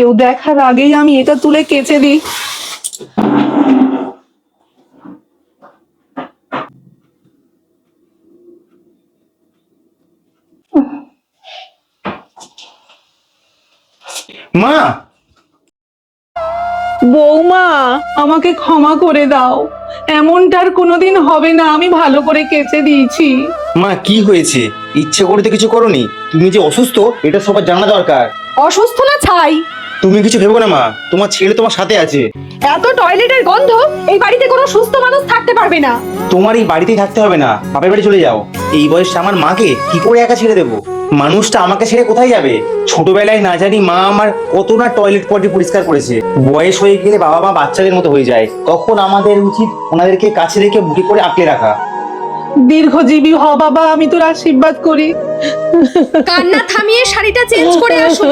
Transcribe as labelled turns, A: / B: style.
A: কেউ দেখার আগেই আমি এটা তুলে কেচে দিই।
B: মা,
A: বৌমা, আমাকে ক্ষমা করে দাও, এমনটার কোনোদিন হবে না, আমি ভালো করে কেচে দিয়েছি।
B: মা কি হয়েছে? ইচ্ছে করে তো কিছু করনি। তুমি যে অসুস্থ এটা সবার জানা দরকার।
C: অসুস্থ না ছাই?
B: তুমি কিছু ভেবো না মা, তোমার ছেলে তোমার সাথে আছে।
C: এত টয়লেটের গন্ধ, এই বাড়িতে কোনো সুস্থ মানুষ থাকতে পারবে না।
B: তোমার এই বাড়িতেই থাকতে হবে না, বাপের বাড়ি চলে যাও। এই বয়সে আমার মাকে কি করে একা ছেড়ে দেবো? মানুষটা আমাকে ছেড়ে কোথায় যাবে? ছোটবেলায় না জানি মা আমার কত না টয়লেট পটি পরিষ্কার করেছে। বয়স হয়ে গেলে বাবা মা বাচ্চাদের মতো হয়ে যায়, তখন আমাদের উচিত ওনাদেরকে কাছে রেখে বুকে করে আঁকড়ে রাখা।
A: দীর্ঘজীবী হ বাবা, আমি তোর আশীর্বাদ করি।
C: কান্না থামিয়ে শাড়িটা চেঞ্জ করে আসুন।